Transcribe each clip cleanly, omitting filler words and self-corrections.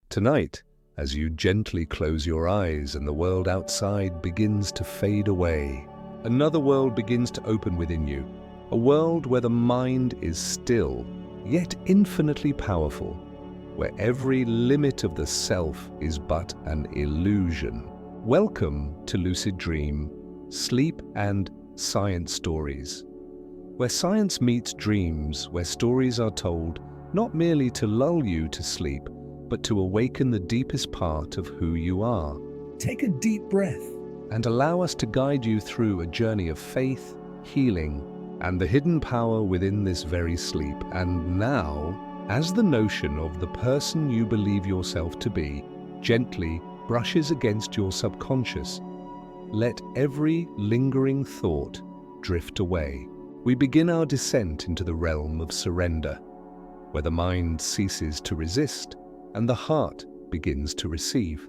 Tonight, as you gently close your eyes and the world outside begins to fade away, another world begins to open within you, a world where the mind is still, yet infinitely powerful, where every limit of the self is but an illusion. Welcome to Lucid Dream, Sleep and Science Stories, where science meets dreams, where stories are told not merely to lull you to sleep, but to awaken the deepest part of who you are. Take a deep breath and allow us to guide you through a journey of faith, healing, and the hidden power within this very sleep. And now, as the notion of the person you believe yourself to be gently brushes against your subconscious, let every lingering thought drift away. We begin our descent into the realm of surrender, where the mind ceases to resist and the heart begins to receive.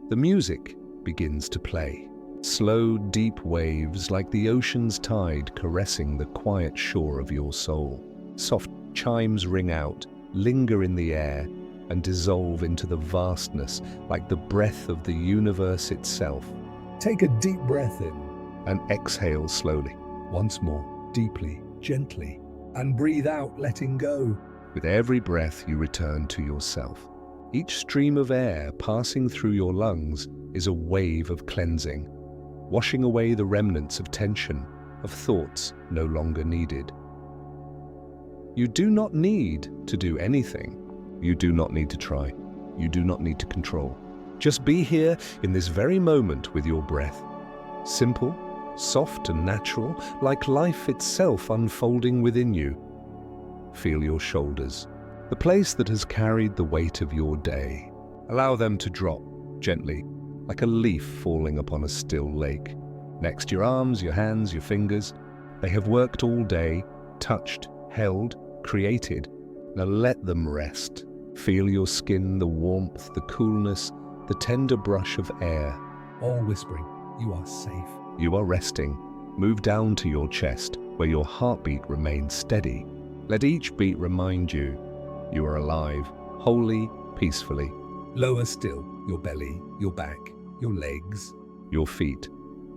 The music begins to play. Slow, deep waves like the ocean's tide caressing the quiet shore of your soul. Soft chimes ring out, linger in the air, and dissolve into the vastness like the breath of the universe itself. Take a deep breath in And exhale slowly. once more, deeply, gently, and breathe out, letting go. With every breath you return to yourself. Each stream of air passing through your lungs is a wave of cleansing, washing away the remnants of tension, of thoughts no longer needed. You do not need to do anything. You do not need to try. You do not need to control. Just be here in this very moment with your breath. Simple, soft and natural, like life itself unfolding within you. Feel your shoulders, the place that has carried the weight of your day. Allow them to drop gently, like a leaf falling upon a still lake. Next, your arms, your hands, your fingers. They have worked all day, touched, held, created. Now let them rest. Feel your skin, the warmth, the coolness, the tender brush of air. All whispering, you are safe. You are resting. Move down to your chest, where your heartbeat remains steady. Let each beat remind you you are alive, wholly, peacefully. Lower still, your belly, your back, your legs. Your feet,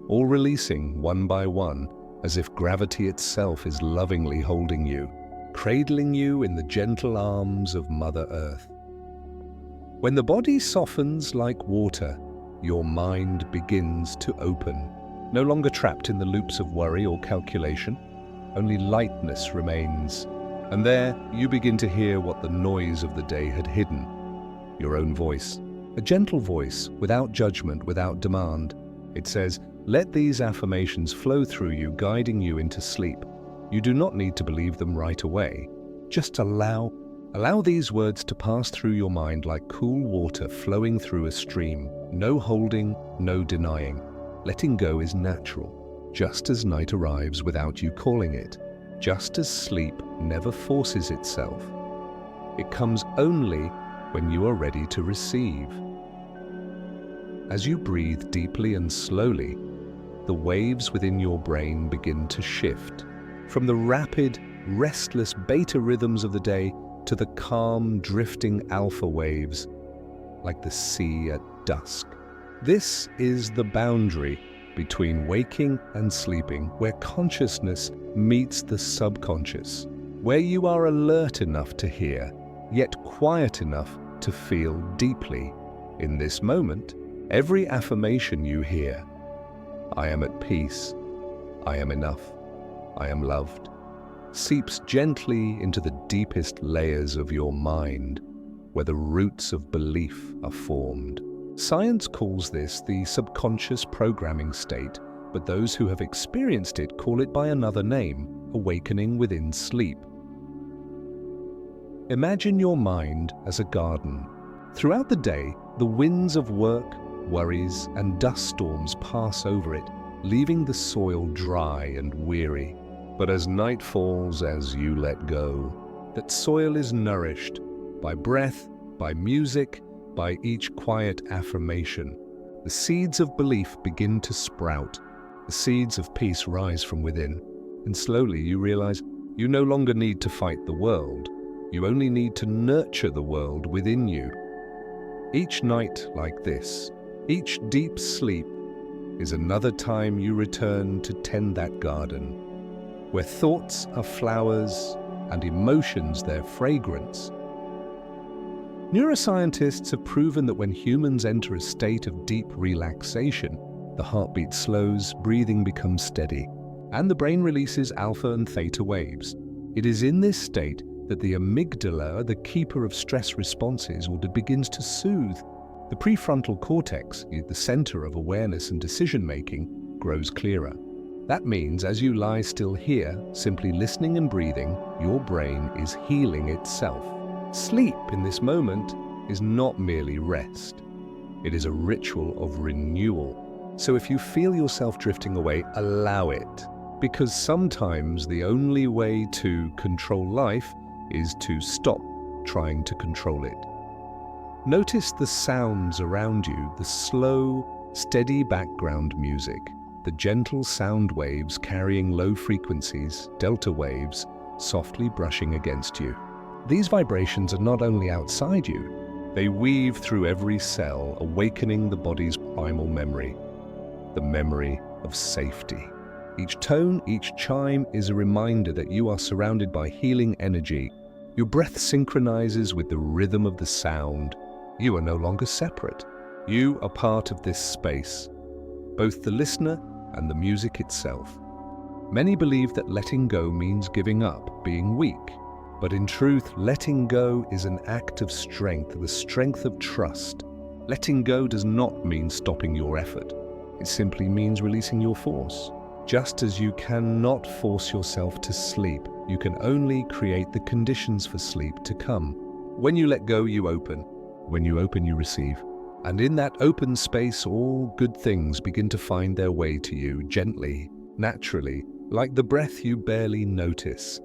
all releasing one by one, as if gravity itself is lovingly holding you, cradling you in the gentle arms of Mother Earth. When the body softens like water, your mind begins to open. No longer trapped in the loops of worry or calculation, only lightness remains. And there you begin to hear what the noise of the day had hidden. Your own voice. A gentle voice, without judgment, without demand. It says, let these affirmations flow through you, guiding you into sleep. You do not need to believe them right away. Just allow these words to pass through your mind like cool water flowing through a stream. No holding, no denying. Letting go is natural, just as night arrives without you calling it. Just as sleep never forces itself. It comes only when you are ready to receive. As you breathe deeply and slowly, the waves within your brain begin to shift. From the rapid, restless beta rhythms of the day to the calm, drifting alpha waves, like the sea at dusk. This is the boundary between waking and sleeping, where consciousness meets the subconscious, where you are alert enough to hear, yet quiet enough to feel deeply. In this moment, every affirmation you hear, I am at peace, I am enough, I am loved, seeps gently into the deepest layers of your mind, where the roots of belief are formed. Science calls this the subconscious programming state, but those who have experienced it call it by another name, awakening within sleep. Imagine your mind as a garden. Throughout the day, the winds of work, worries, and dust storms pass over it, leaving the soil dry and weary. But as night falls, as you let go, that soil is nourished by breath, by music, by each quiet affirmation. The seeds of belief begin to sprout. The seeds of peace rise from within. And slowly you realize you no longer need to fight the world. You only need to nurture the world within you. Each night like this, each deep sleep, is another time you return to tend that garden, where thoughts are flowers and emotions their fragrance. Neuroscientists have proven that when humans enter a state of deep relaxation, the heartbeat slows, breathing becomes steady, and the brain releases alpha and theta waves. It is in this state that the amygdala, the keeper of stress responses, begins to soothe. The prefrontal cortex, the center of awareness and decision-making, grows clearer. That means as you lie still here, simply listening and breathing, your brain is healing itself. Sleep in this moment is not merely rest. It is a ritual of renewal. So if you feel yourself drifting away, allow it. Because sometimes the only way to control life is to stop trying to control it. Notice the sounds around you, the slow, steady background music, the gentle sound waves carrying low frequencies, delta waves, softly brushing against you. These vibrations are not only outside you, they weave through every cell, awakening the body's primal memory, the memory of safety. Each tone, each chime is a reminder that you are surrounded by healing energy. Your breath synchronizes with the rhythm of the sound. You are no longer separate. You are part of this space, both the listener and the music itself. Many believe that letting go means giving up, being weak. But in truth, letting go is an act of strength, the strength of trust. Letting go does not mean stopping your effort. It simply means releasing your force. Just as you cannot force yourself to sleep, you can only create the conditions for sleep to come. When you let go, you open. When you open, you receive. And in that open space, all good things begin to find their way to you, gently, naturally, like the breath you barely notice.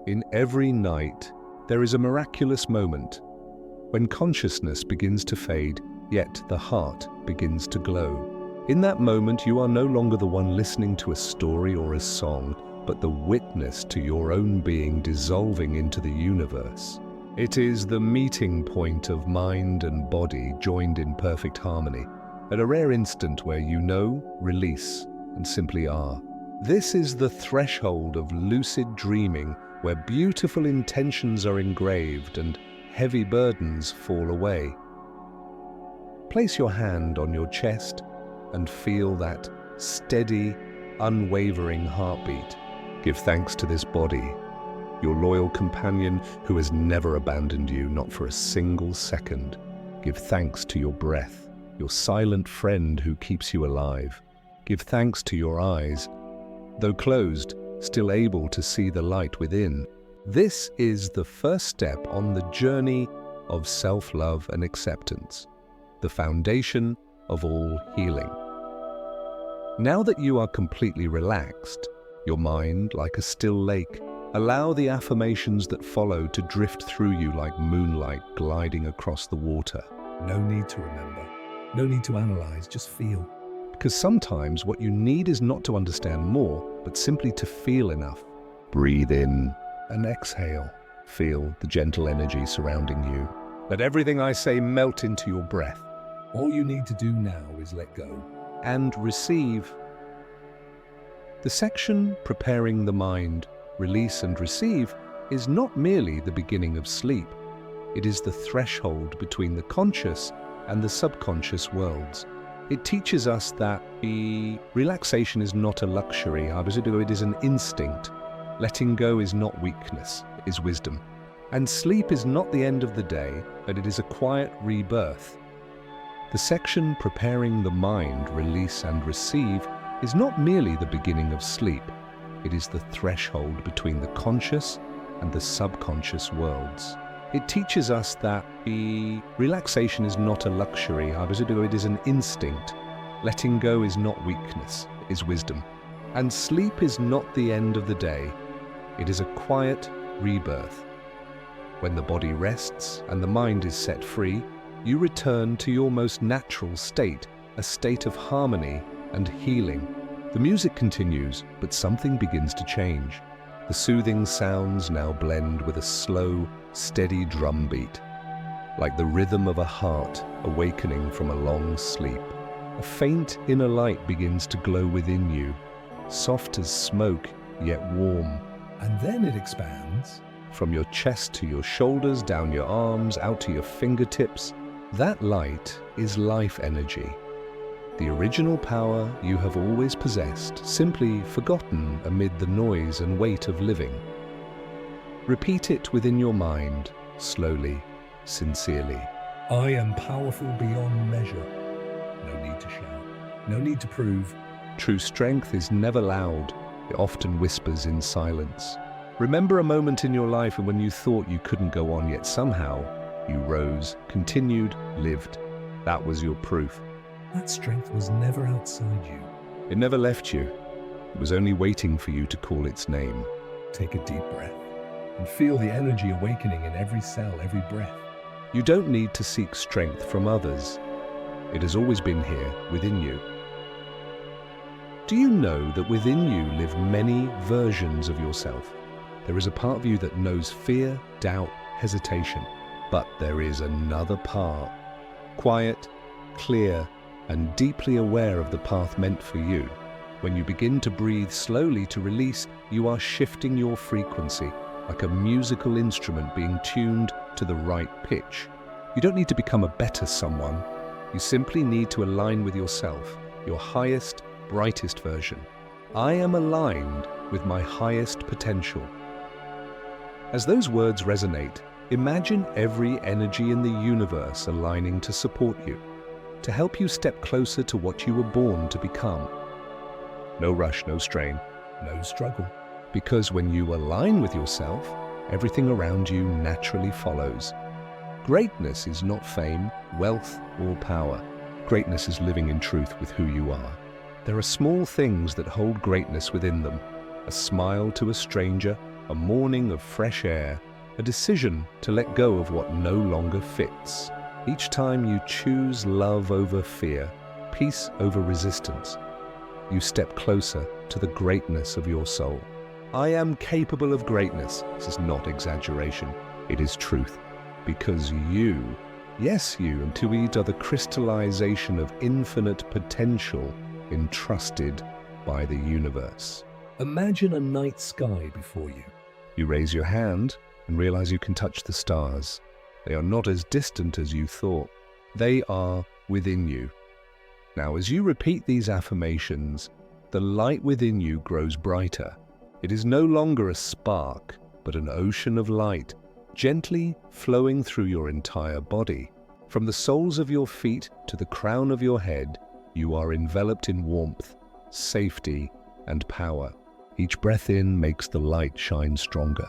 In every night, there is a miraculous moment when consciousness begins to fade, yet the heart begins to glow. In that moment, you are no longer the one listening to a story or a song, but the witness to your own being dissolving into the universe. It is the meeting point of mind and body joined in perfect harmony, at a rare instant where you know, release, and simply are. This is the threshold of lucid dreaming, where beautiful intentions are engraved and heavy burdens fall away. Place your hand on your chest and feel that steady, unwavering heartbeat. Give thanks to this body, your loyal companion who has never abandoned you, not for a single second. Give thanks to your breath, your silent friend who keeps you alive. Give thanks to your eyes, though closed, still able to see the light within. This is the first step on the journey of self-love and acceptance, the foundation of all healing. Now that you are completely relaxed, your mind like a still lake, allow the affirmations that follow to drift through you like moonlight gliding across the water. No need to remember. No need to analyze, just feel. Because sometimes what you need is not to understand more, but simply to feel enough. Breathe in and exhale. Feel the gentle energy surrounding you. Let everything I say melt into your breath. All you need to do now is let go. And receive. The section preparing the mind, release and receive, is not merely the beginning of sleep. It is the threshold between the conscious and the subconscious worlds. It teaches us that relaxation is not a luxury, it is an instinct. Letting go is not weakness, it is wisdom. And sleep is not the end of the day, but it is a quiet rebirth. The section preparing the mind, release and receive is not merely the beginning of sleep. It is the threshold between the conscious and the subconscious worlds. It teaches us that relaxation is not a luxury, it is an instinct. Letting go is not weakness, it is wisdom. And sleep is not the end of the day, it is a quiet rebirth. When the body rests and the mind is set free, you return to your most natural state, a state of harmony and healing. The music continues, but something begins to change. The soothing sounds now blend with a slow, steady drum beat, like the rhythm of a heart awakening from a long sleep. A faint inner light begins to glow within you, soft as smoke, yet warm. And then it expands. From your chest to your shoulders, down your arms, out to your fingertips. That light is life energy. The original power you have always possessed, simply forgotten amid the noise and weight of living. Repeat it within your mind, slowly, sincerely. I am powerful beyond measure. No need to shout. No need to prove. True strength is never loud. It often whispers in silence. Remember a moment in your life when you thought you couldn't go on, yet somehow you rose, continued, lived. That was your proof. That strength was never outside you. It never left you. It was only waiting for you to call its name. Take a deep breath and feel the energy awakening in every cell, every breath. You don't need to seek strength from others. It has always been here, within you. Do you know that within you live many versions of yourself? There is a part of you that knows fear, doubt, hesitation. But there is another part, quiet, clear, and deeply aware of the path meant for you. When you begin to breathe slowly to release, you are shifting your frequency, like a musical instrument being tuned to the right pitch. You don't need to become a better someone. You simply need to align with yourself, your highest, brightest version. I am aligned with my highest potential. As those words resonate, imagine every energy in the universe aligning to support you, to help you step closer to what you were born to become. No rush, no strain, No struggle. because when you align with yourself, everything around you naturally follows. Greatness is not fame, wealth, or power. Greatness is living in truth with who you are. There are small things that hold greatness within them. A smile to a stranger, a morning of fresh air, a decision to let go of what no longer fits. Each time you choose love over fear, peace over resistance, you step closer to the greatness of your soul. I am capable of greatness. This is not exaggeration. It is truth. Because you, yes you, and to eat are the crystallization of infinite potential entrusted by the universe. Imagine a night sky before you. You raise your hand and realize you can touch the stars. They are not as distant as you thought. They are within you. Now, as you repeat these affirmations, the light within you grows brighter. It is no longer a spark, but an ocean of light, gently flowing through your entire body. From the soles of your feet to the crown of your head, you are enveloped in warmth, safety, and power. Each breath in makes the light shine stronger.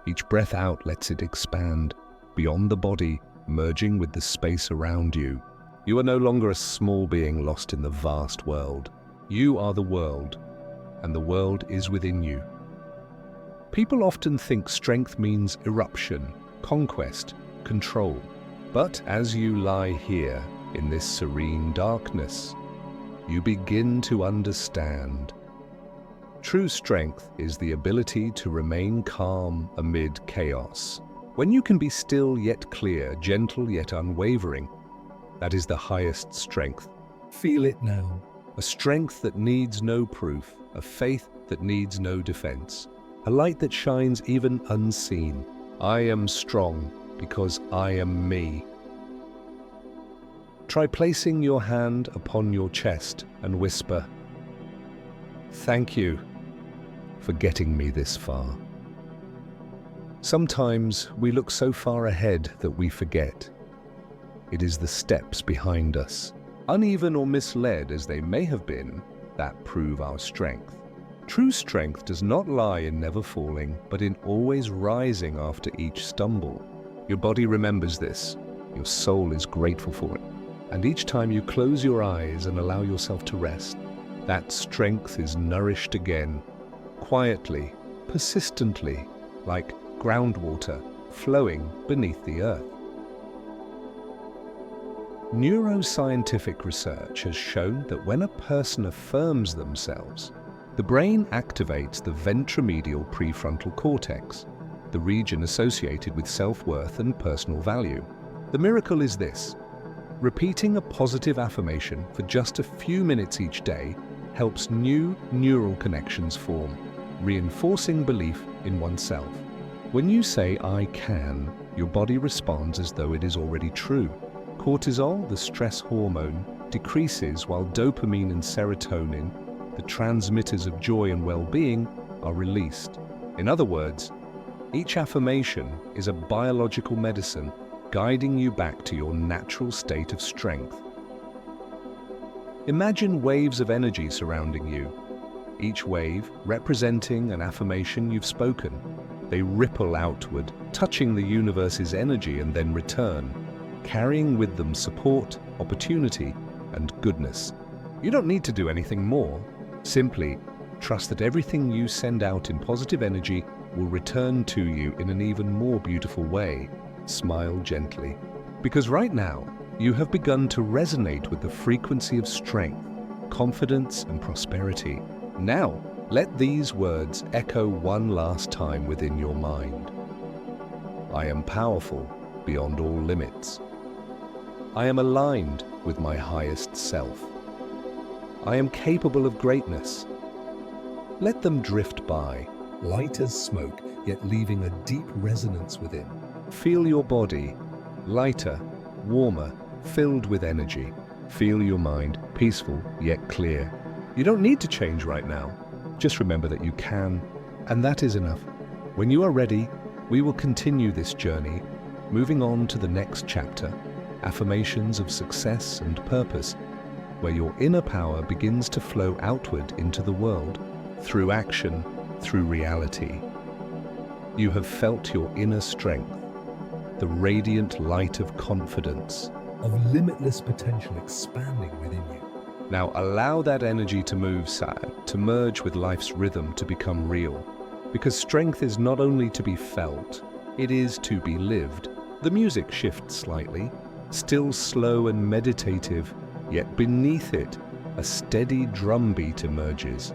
Each breath out lets it expand, beyond the body, merging with the space around you. You are no longer a small being lost in the vast world. You are the world, and the world is within you. People often think strength means eruption, conquest, control. But as you lie here, in this serene darkness, you begin to understand. True strength is the ability to remain calm amid chaos. When you can be still yet clear, gentle yet unwavering, that is the highest strength. Feel it now. A strength that needs no proof, a faith that needs no defense, a light that shines even unseen. I am strong because I am me. Try placing your hand upon your chest and whisper, "Thank you for getting me this far." Sometimes we look so far ahead that we forget. It is the steps behind us, uneven or misled as they may have been, that prove our strength. True strength does not lie in never falling, but in always rising after each stumble. Your body remembers this. Your soul is grateful for it. And each time you close your eyes and allow yourself to rest, that strength is nourished again, quietly, persistently, like groundwater flowing beneath the earth. Neuroscientific research has shown that when a person affirms themselves, the brain activates the ventromedial prefrontal cortex, the region associated with self-worth and personal value. The miracle is this: repeating a positive affirmation for just a few minutes each day helps new neural connections form, reinforcing belief in oneself. When you say "I can," your body responds as though it is already true. Cortisol, the stress hormone, decreases while dopamine and serotonin, the transmitters of joy and well-being, are released. In other words, each affirmation is a biological medicine guiding you back to your natural state of strength. Imagine waves of energy surrounding you, each wave representing an affirmation you've spoken. They ripple outward, touching the universe's energy and then return, carrying with them support, opportunity, and goodness. You don't need to do anything more. Simply trust that everything you send out in positive energy will return to you in an even more beautiful way. Smile gently. Because right now, you have begun to resonate with the frequency of strength, confidence, and prosperity. Now, let these words echo one last time within your mind. I am powerful beyond all limits. I am aligned with my highest self. I am capable of greatness. Let them drift by, Light as smoke, yet leaving a deep resonance within. Feel your body, lighter, warmer, filled with energy. Feel your mind, peaceful yet clear. You don't need to change right now. Just remember that you can, and that is enough. When you are ready, we will continue this journey, moving on to the next chapter, Affirmations of Success and Purpose, where your inner power begins to flow outward into the world, through action, through reality. You have felt your inner strength, the radiant light of confidence, Of limitless potential expanding within you. Now allow that energy to move, to merge with life's rhythm, to become real. Because strength is not only to be felt, it is to be lived. The music shifts slightly, still slow and meditative, yet beneath it, a steady drumbeat emerges,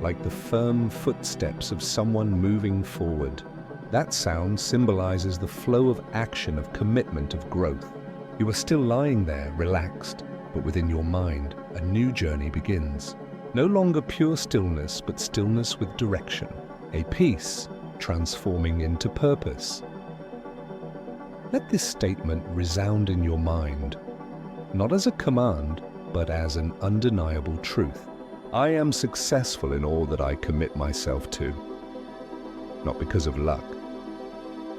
like the firm footsteps of someone moving forward. That sound symbolizes the flow of action, of commitment, of growth. You are still lying there, relaxed, but within your mind, a new journey begins. No longer pure stillness, but stillness with direction. A peace transforming into purpose. Let this statement resound in your mind, not as a command, but as an undeniable truth. I am successful in all that I commit myself to. Not because of luck,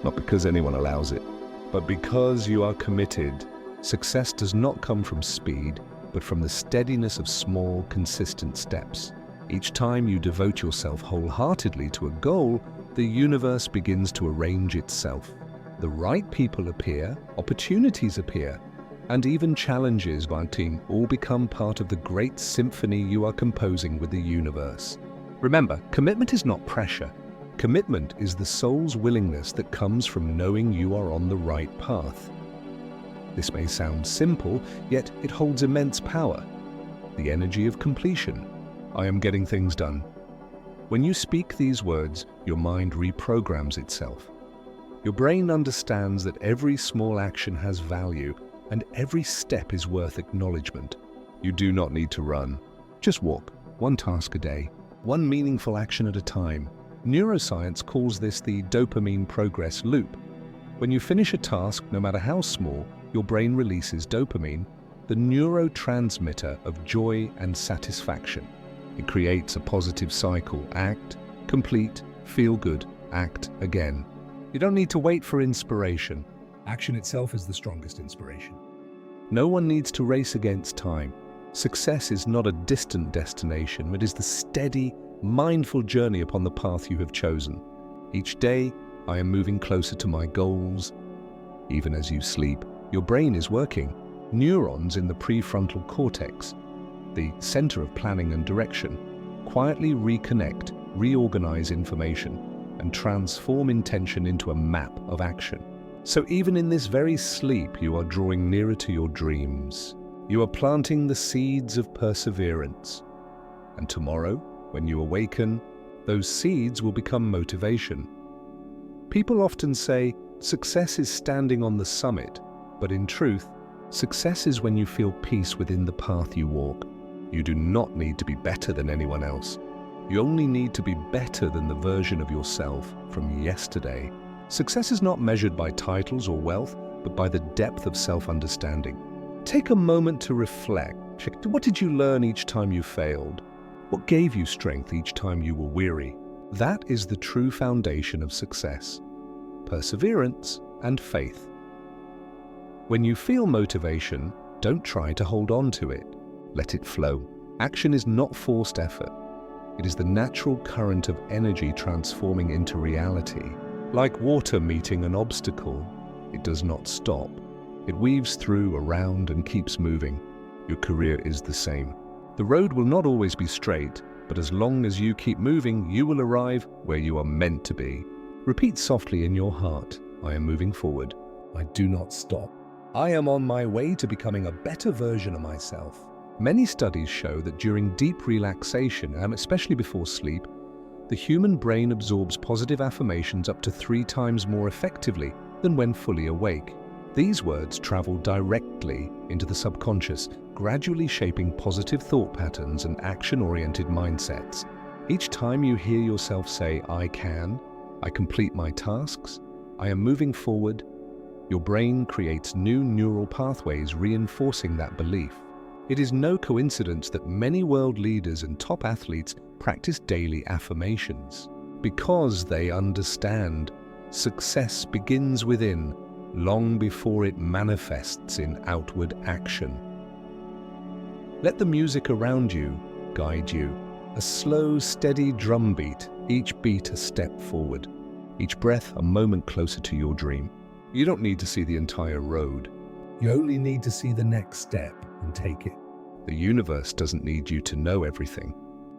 not because anyone allows it, but because you are committed. Success does not come from speed, but from the steadiness of small, consistent steps. Each time you devote yourself wholeheartedly to a goal, the universe begins to arrange itself. The right people appear, opportunities appear, and even challenges, my team, all become part of the great symphony you are composing with the universe. Remember, commitment is not pressure. Commitment is the soul's willingness that comes from knowing you are on the right path. This may sound simple, yet it holds immense power. The energy of completion. I am getting things done. When you speak these words, your mind reprograms itself. Your brain understands that every small action has value, and every step is worth acknowledgement. You do not need to run. Just walk, one task a day, one meaningful action at a time. Neuroscience calls this the dopamine progress loop. When you finish a task, no matter how small, your brain releases dopamine, the neurotransmitter of joy and satisfaction. It creates a positive cycle. Act, complete, feel good, act again. You don't need to wait for inspiration. Action itself is the strongest inspiration. No one needs to race against time. Success is not a distant destination, it is the steady, mindful journey upon the path you have chosen. Each day, I am moving closer to my goals. Even as you sleep, your brain is working. Neurons in the prefrontal cortex, the center of planning and direction, quietly reconnect, reorganize information, and transform intention into a map of action. So even in this very sleep, you are drawing nearer to your dreams. You are planting the seeds of perseverance. And tomorrow, when you awaken, those seeds will become motivation. People often say, success is standing on the summit, But in truth, success is when you feel peace within the path you walk. You do not need to be better than anyone else. You only need to be better than the version of yourself from yesterday. Success is not measured by titles or wealth, but by the depth of self-understanding. Take a moment to reflect. What did you learn each time you failed? What gave you strength each time you were weary? That is the true foundation of success: perseverance and faith. When you feel motivation, don't try to hold on to it. Let it flow. Action is not forced effort. It is the natural current of energy transforming into reality. Like water meeting an obstacle, it does not stop. It weaves through, around, and keeps moving. Your career is the same. The road will not always be straight, but as long as you keep moving, you will arrive where you are meant to be. Repeat softly in your heart, I am moving forward. I do not stop. I am on my way to becoming a better version of myself. Many studies show that during deep relaxation, and especially before sleep, the human brain absorbs positive affirmations up to 3 times more effectively than when fully awake. These words travel directly into the subconscious, gradually shaping positive thought patterns and action-oriented mindsets. Each time you hear yourself say, I can, I complete my tasks, I am moving forward, your brain creates new neural pathways reinforcing that belief. It is no coincidence that many world leaders and top athletes practice daily affirmations, because they understand success begins within, long before it manifests in outward action. Let the music around you guide you, a slow, steady drumbeat, each beat a step forward, each breath a moment closer to your dream. You don't need to see the entire road. You only need to see the next step and take it. The universe doesn't need you to know everything.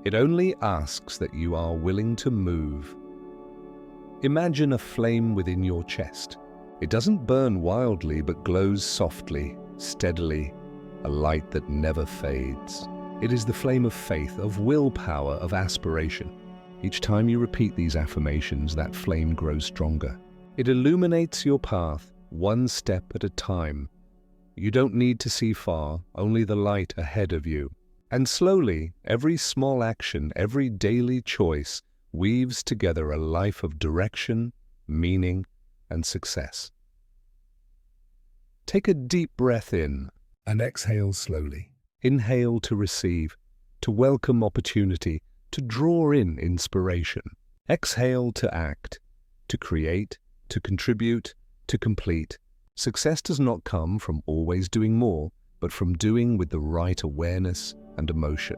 It only asks that you are willing to move. Imagine a flame within your chest. It doesn't burn wildly, but glows softly, steadily, a light that never fades. It is the flame of faith, of willpower, of aspiration. Each time you repeat these affirmations, that flame grows stronger. It illuminates your path, one step at a time. You don't need to see far, only the light ahead of you. And slowly, every small action, every daily choice weaves together a life of direction, meaning, and success. Take a deep breath in and exhale slowly. Inhale to receive, to welcome opportunity, to draw in inspiration. Exhale to act, to create, to contribute, to complete. Success does not come from always doing more, but from doing with the right awareness and emotion.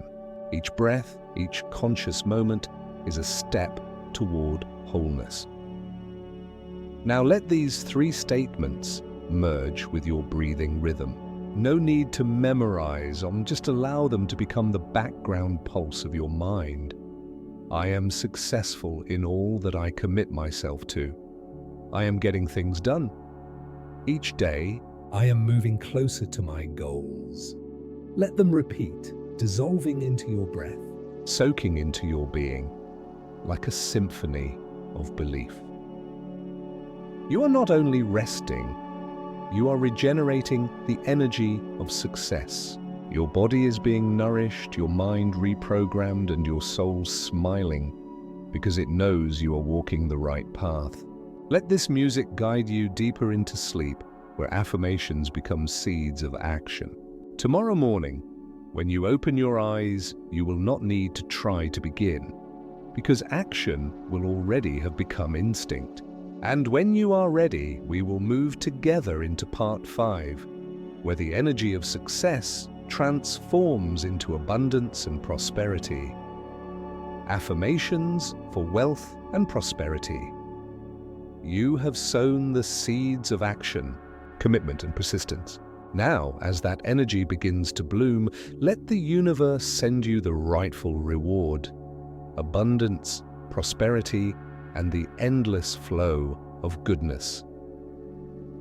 Each breath, each conscious moment is a step toward wholeness. Now let these 3 statements merge with your breathing rhythm. No need to memorize them, just allow them to become the background pulse of your mind. I am successful in all that I commit myself to. I am getting things done. Each day, I am moving closer to my goals. Let them repeat, dissolving into your breath, soaking into your being, like a symphony of belief. You are not only resting, you are regenerating the energy of success. Your body is being nourished, your mind reprogrammed, and your soul smiling because it knows you are walking the right path. Let this music guide you deeper into sleep, where affirmations become seeds of action. Tomorrow morning, when you open your eyes, you will not need to try to begin, because action will already have become instinct. And when you are ready, we will move together into part 5, where the energy of success transforms into abundance and prosperity. Affirmations for wealth and prosperity. You have sown the seeds of action, commitment, and persistence. Now, as that energy begins to bloom, let the universe send you the rightful reward: abundance, prosperity, and the endless flow of goodness.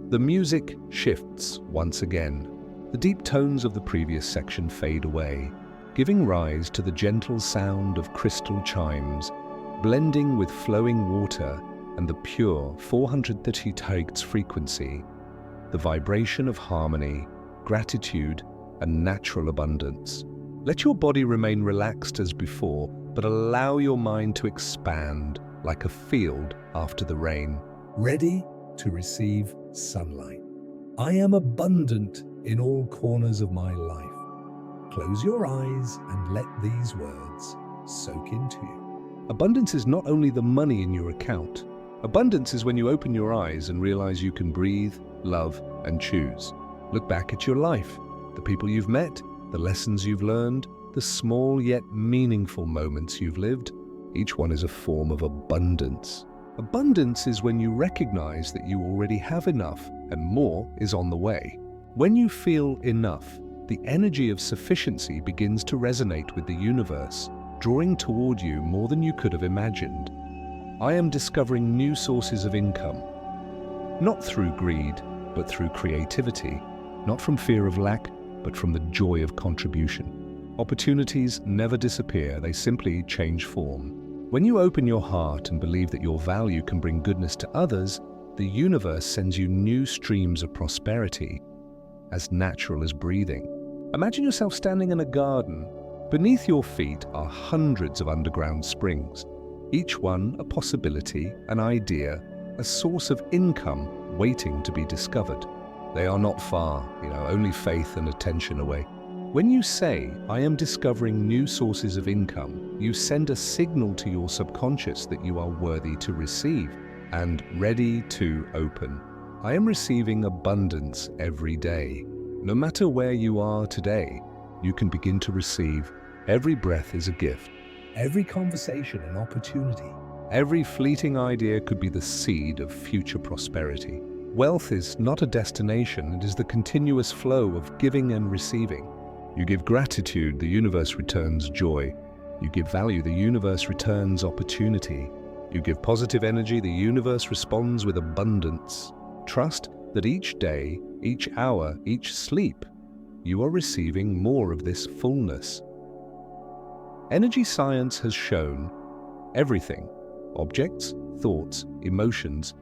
The music shifts once again. The deep tones of the previous section fade away, giving rise to the gentle sound of crystal chimes, blending with flowing water and the pure 430 Hz frequency. the vibration of harmony, gratitude, and natural abundance. Let your body remain relaxed as before, but allow your mind to expand like a field after the rain. Ready to receive sunlight. I am abundant in all corners of my life. Close your eyes and let these words soak into you. Abundance is not only the money in your account. Abundance is when you open your eyes and realize you can breathe, love, and choose. Look back at your life, the people you've met, the lessons you've learned, the small yet meaningful moments you've lived. Each one is a form of abundance. Abundance is when you recognize that you already have enough and more is on the way. When you feel enough, the energy of sufficiency begins to resonate with the universe, drawing toward you more than you could have imagined. I am discovering new sources of income, not through greed, but through creativity, not from fear of lack, but from the joy of contribution. Opportunities never disappear, they simply change form. When you open your heart and believe that your value can bring goodness to others, the universe sends you new streams of prosperity, as natural as breathing. Imagine yourself standing in a garden. Beneath your feet are hundreds of underground springs, each one a possibility, an idea, a source of income waiting to be discovered. They are not far, only faith and attention away. When you say, I am discovering new sources of income, you send a signal to your subconscious that you are worthy to receive and ready to open. I am receiving abundance every day. No matter where you are today, you can begin to receive. Every breath is a gift. Every conversation an opportunity. Every fleeting idea could be the seed of future prosperity. Wealth is not a destination, it is the continuous flow of giving and receiving. You give gratitude, the universe returns joy. You give value, the universe returns opportunity. You give positive energy, the universe responds with abundance. Trust that each day, each hour, each sleep, you are receiving more of this fullness. Energy science has shown everything, objects, thoughts, emotions,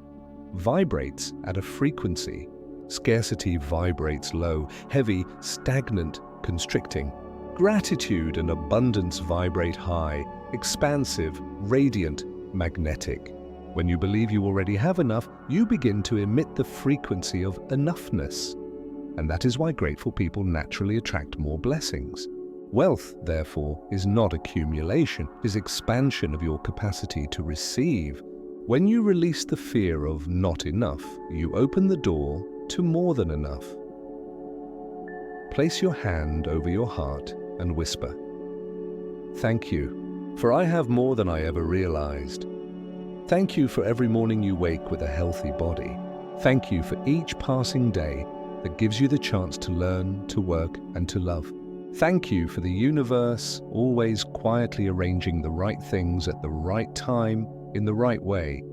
vibrates at a frequency. Scarcity vibrates low, heavy, stagnant, constricting. Gratitude and abundance vibrate high, expansive, radiant, magnetic. When you believe you already have enough, you begin to emit the frequency of enoughness. And that is why grateful people naturally attract more blessings. Wealth, therefore, is not accumulation, it is expansion of your capacity to receive. When you release the fear of not enough, you open the door to more than enough. Place your hand over your heart and whisper, "Thank you, for I have more than I ever realized. Thank you for every morning you wake with a healthy body. Thank you for each passing day that gives you the chance to learn, to work, and to love. Thank you for the universe always quietly arranging the right things at the right time in the right way."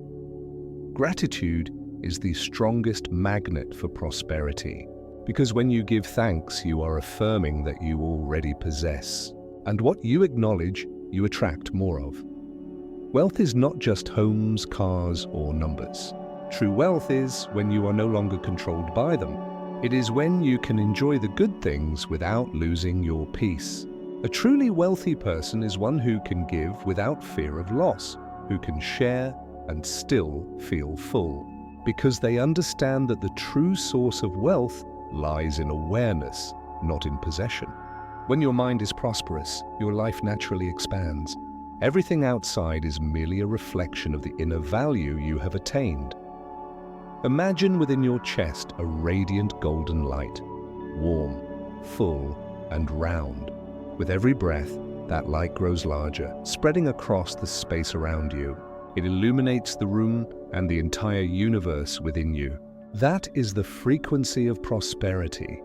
Gratitude is the strongest magnet for prosperity, because when you give thanks, you are affirming that you already possess. And what you acknowledge, you attract more of. Wealth is not just homes, cars, or numbers. True wealth is when you are no longer controlled by them. It is when you can enjoy the good things without losing your peace. A truly wealthy person is one who can give without fear of loss, who can share and still feel full, because they understand that the true source of wealth lies in awareness, not in possession. When your mind is prosperous, your life naturally expands. Everything outside is merely a reflection of the inner value you have attained. Imagine within your chest a radiant golden light, warm, full, and round. With every breath, that light grows larger, spreading across the space around you. It illuminates the room and the entire universe within you. That is the frequency of prosperity.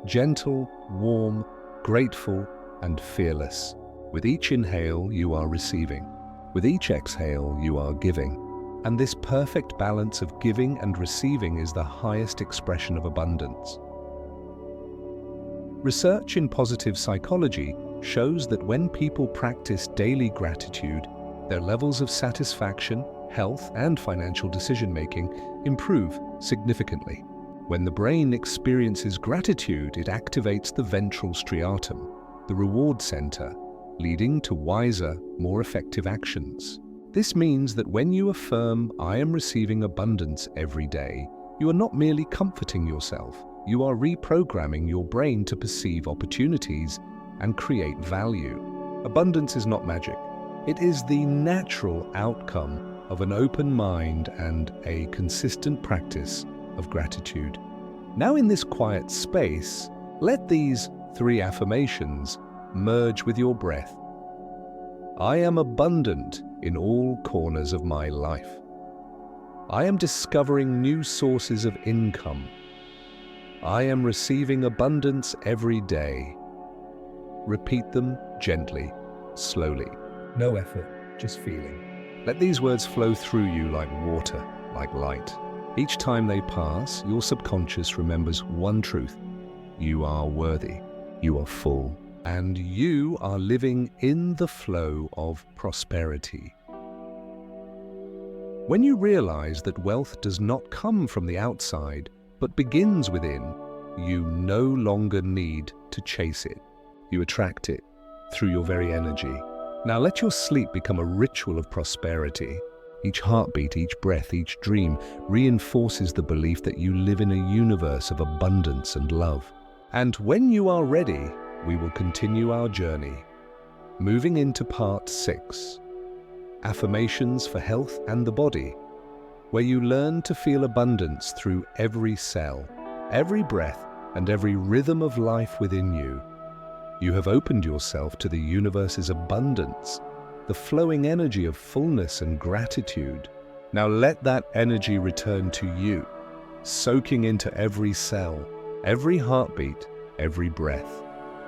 Gentle, warm, grateful, and fearless. With each inhale, you are receiving. With each exhale, you are giving. And this perfect balance of giving and receiving is the highest expression of abundance. Research in positive psychology shows that when people practice daily gratitude, their levels of satisfaction, health, and financial decision-making improve significantly. When the brain experiences gratitude, it activates the ventral striatum, the reward center, leading to wiser, more effective actions. This means that when you affirm, "I am receiving abundance every day," you are not merely comforting yourself, you are reprogramming your brain to perceive opportunities and create value. Abundance is not magic. It is the natural outcome of an open mind and a consistent practice of gratitude. Now, in this quiet space, let these 3 affirmations merge with your breath. I am abundant in all corners of my life. I am discovering new sources of income. I am receiving abundance every day. Repeat them gently, slowly. No effort, just feeling. Let these words flow through you like water, like light. Each time they pass, your subconscious remembers one truth: you are worthy, you are full, and you are living in the flow of prosperity. When you realize that wealth does not come from the outside, but begins within, you no longer need to chase it. You attract it through your very energy. Now let your sleep become a ritual of prosperity. Each heartbeat, each breath, each dream reinforces the belief that you live in a universe of abundance and love. And when you are ready, we will continue our journey, moving into part 6, Affirmations for Health and the Body, where you learn to feel abundance through every cell, every breath, and every rhythm of life within you. You have opened yourself to the universe's abundance, the flowing energy of fullness and gratitude. Now let that energy return to you, soaking into every cell, every heartbeat, every breath,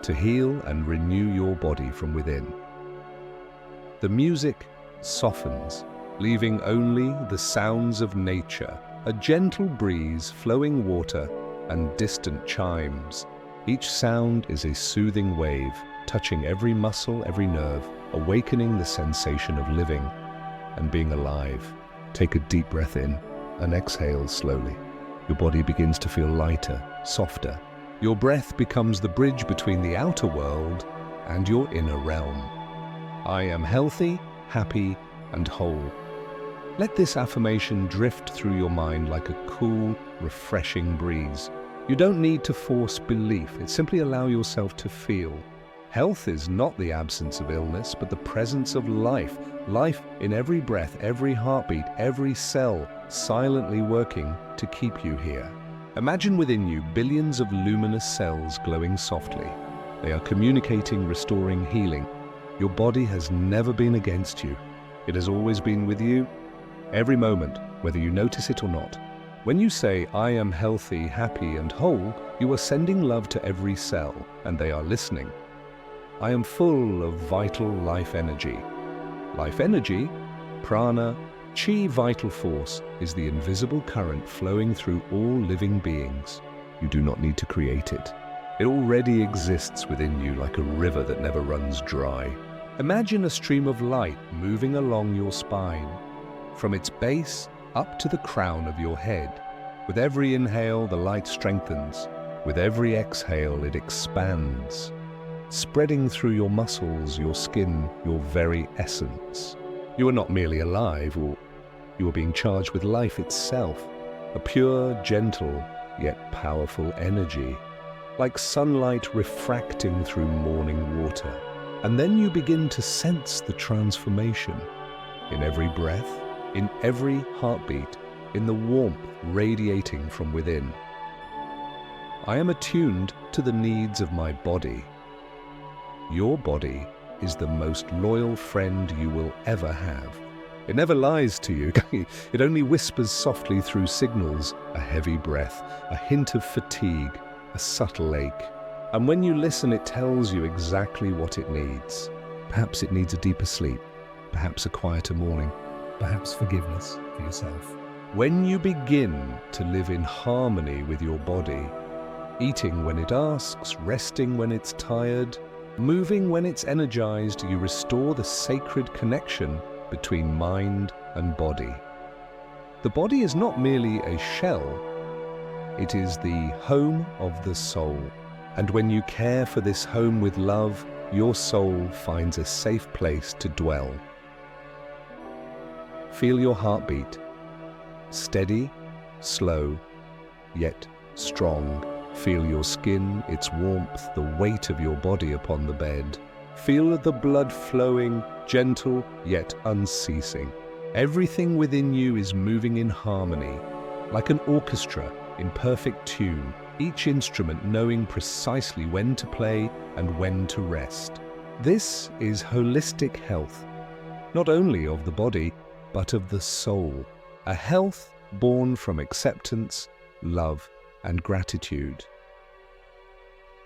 to heal and renew your body from within. The music softens, leaving only the sounds of nature, a gentle breeze, flowing water, and distant chimes. Each sound is a soothing wave, touching every muscle, every nerve, awakening the sensation of living and being alive. Take a deep breath in and exhale slowly. Your body begins to feel lighter, softer. Your breath becomes the bridge between the outer world and your inner realm. I am healthy, happy, and whole. Let this affirmation drift through your mind like a cool, refreshing breeze. You don't need to force belief, simply allow yourself to feel. Health is not the absence of illness, but the presence of life. Life in every breath, every heartbeat, every cell, silently working to keep you here. Imagine within you billions of luminous cells glowing softly. They are communicating, restoring, healing. Your body has never been against you. It has always been with you, every moment, whether you notice it or not. When you say, I am healthy, happy, and whole, you are sending love to every cell, and they are listening. I am full of vital life energy. Life energy, prana, chi, vital force, is the invisible current flowing through all living beings. You do not need to create it. It already exists within you like a river that never runs dry. Imagine a stream of light moving along your spine, from its base up to the crown of your head. With every inhale, the light strengthens. With every exhale, it expands, spreading through your muscles, your skin, your very essence. You are not merely alive, or you are being charged with life itself, a pure, gentle, yet powerful energy, like sunlight refracting through morning water. And then you begin to sense the transformation in every breath, in every heartbeat, in the warmth radiating from within. I am attuned to the needs of my body. Your body is the most loyal friend you will ever have. It never lies to you. It only whispers softly through signals, a heavy breath, a hint of fatigue, a subtle ache. And when you listen, it tells you exactly what it needs. Perhaps it needs a deeper sleep, perhaps a quieter morning, Perhaps forgiveness for yourself. When you begin to live in harmony with your body, eating when it asks, resting when it's tired, moving when it's energized, you restore the sacred connection between mind and body. The body is not merely a shell, It is the home of the soul. And when you care for this home with love, your soul finds a safe place to dwell. Feel your heartbeat. Steady, slow, yet strong. Feel your skin, its warmth, the weight of your body upon the bed. Feel the blood flowing, gentle yet unceasing. Everything within you is moving in harmony, like an orchestra in perfect tune, each instrument knowing precisely when to play and when to rest. This is holistic health, not only of the body, but of the soul. A health born from acceptance, love, and gratitude.